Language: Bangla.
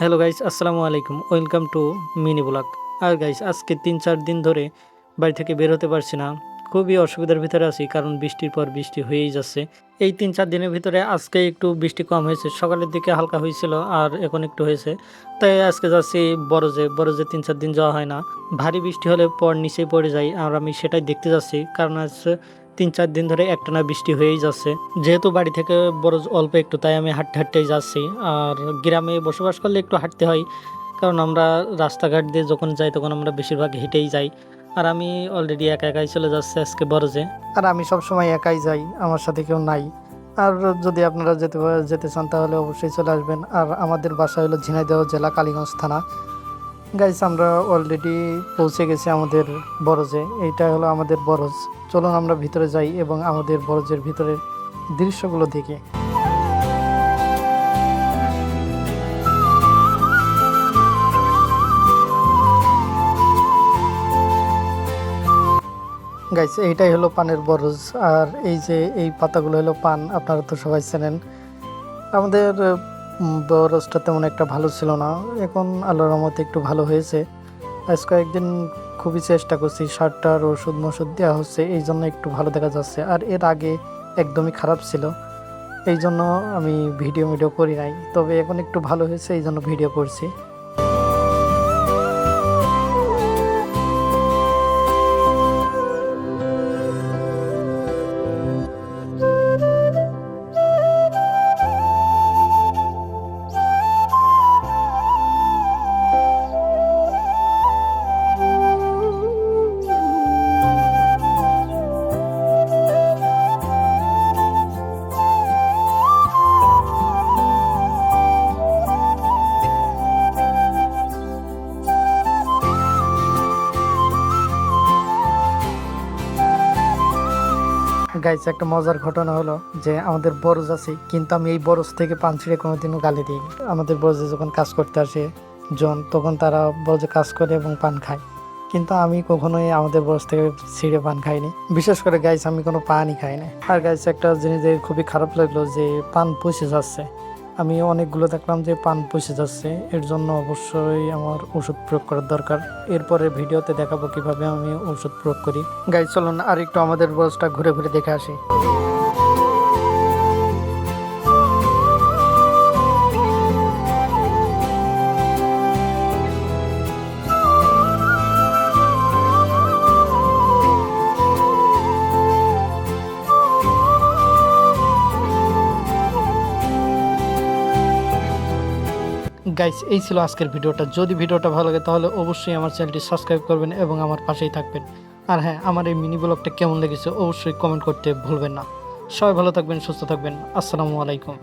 হ্যালো গাইস, আসসালামু আলাইকুম। Welcome to mini blog. আর গাইস, আজকে ৩-৪ দিন ধরে বাড়ি থেকে বের হতে পারছি না। খুবই অসুবিধার ভিতরে আছি, কারণ বৃষ্টির পর বৃষ্টি হয়েই যাচ্ছে। এই ৩-৪ দিনের ভিতরে আজকে একটু বৃষ্টি কম হয়েছে। সকালের দিকে হালকা হয়েছিল, আর এখন একটু হয়েছে। তাই আজকে যাচ্ছি বরজে ৩-৪ দিন যাওয়া হয় না। ভারী বৃষ্টি হলে পর নিচেই পড়ে যায়, আর আমি সেটাই দেখতে যাচ্ছি, কারণ আজ ৩-৪ দিন ধরে একটানা বৃষ্টি হয়েই যাচ্ছে। যেহেতু বাড়ি থেকে বরজ অল্প একটু, তাই আমি হাঁটতে হাঁটতেই যাচ্ছি। আর গ্রামে বসবাস করলে একটু হাঁটতে হয়, কারণ আমরা রাস্তাঘাট দিয়ে যখন যাই তখন আমরা বেশিরভাগ হেঁটেই যাই। আর আমি অলরেডি একা একাই চলে যাচ্ছি আজকে বরজে। আর আমি সব সময় একাই যাই, আমার সাথে কেউ নাই। আর যদি আপনারা যেতে চান তাহলে অবশ্যই চলে আসবেন। আর আমাদের বাসা হলো ঝিনাইদহ জেলা, কালীগঞ্জ থানা। গাইস, আমরা অলরেডি পৌঁছে গেছি আমাদের বরজে। এইটা হলো আমাদের বরজ। চলুন আমরা ভিতরে যাই এবং আমাদের বরজের ভিতরের দৃশ্যগুলো দেখি। গাইস, এইটাই হলো পানের বরজ। আর এই যে এই পাতাগুলো হলো পান, আপনারা তো সবাই চেনেন। আমাদের বরজটা তেমন একটা ভালো ছিল না, এখন আল্লাহর রহমতে একটু ভালো হয়েছে। আজ কয়েকদিন খুবই চেষ্টা করছি, সারটার ওষুধ দেওয়া হচ্ছে, এই জন্য একটু ভালো দেখা যাচ্ছে। আর এর আগে একদমই খারাপ ছিল, এই জন্য আমি ভিডিও করি নাই। তবে এখন একটু ভালো হয়েছে, এই জন্য ভিডিও করছি। গাইছে একটা মজার ঘটনা হলো যে আমাদের বরজ আছে, কিন্তু আমি এই বরজ থেকে পান ছিঁড়ে কোনোদিনও গালি দিই। আমাদের বরজে যখন কাজ করতে আসে জন, তখন তারা বরজে কাজ করে এবং পান খায়, কিন্তু আমি কখনোই আমাদের বরজ থেকে ছিঁড়ে পান খাইনি। বিশেষ করে গাইছে আমি কোনো পানই খাই না। আর গাইছে একটা জিনিস দেখে খুবই খারাপ লাগলো যে পান পচে যাচ্ছে। আমি অনেকগুলো দেখলাম যে পান পচে যাচ্ছে, এর জন্য অবশ্যই আমার ওষুধ প্রয়োগ করার দরকার। এরপরে ভিডিওতে দেখাবো কিভাবে আমি ওষুধ প্রয়োগ করি। গাইজ, চলুন আর একটু আমাদের বরজটা ঘুরে ঘুরে দেখে আসি। গাইস, এই ছিল আজকের ভিডিওটা। যদি ভিডিওটা ভালো লাগে তাহলে অবশ্যই আমার চ্যানেলটি সাবস্ক্রাইব করবেন এবং আমার পাশেই থাকবেন। আর হ্যাঁ, আমার এই মিনি ব্লগটা কেমন লেগেছে অবশ্যই কমেন্ট করতে ভুলবেন না। সবাই ভালো থাকবেন, সুস্থ থাকবেন। আসসালামু আলাইকুম।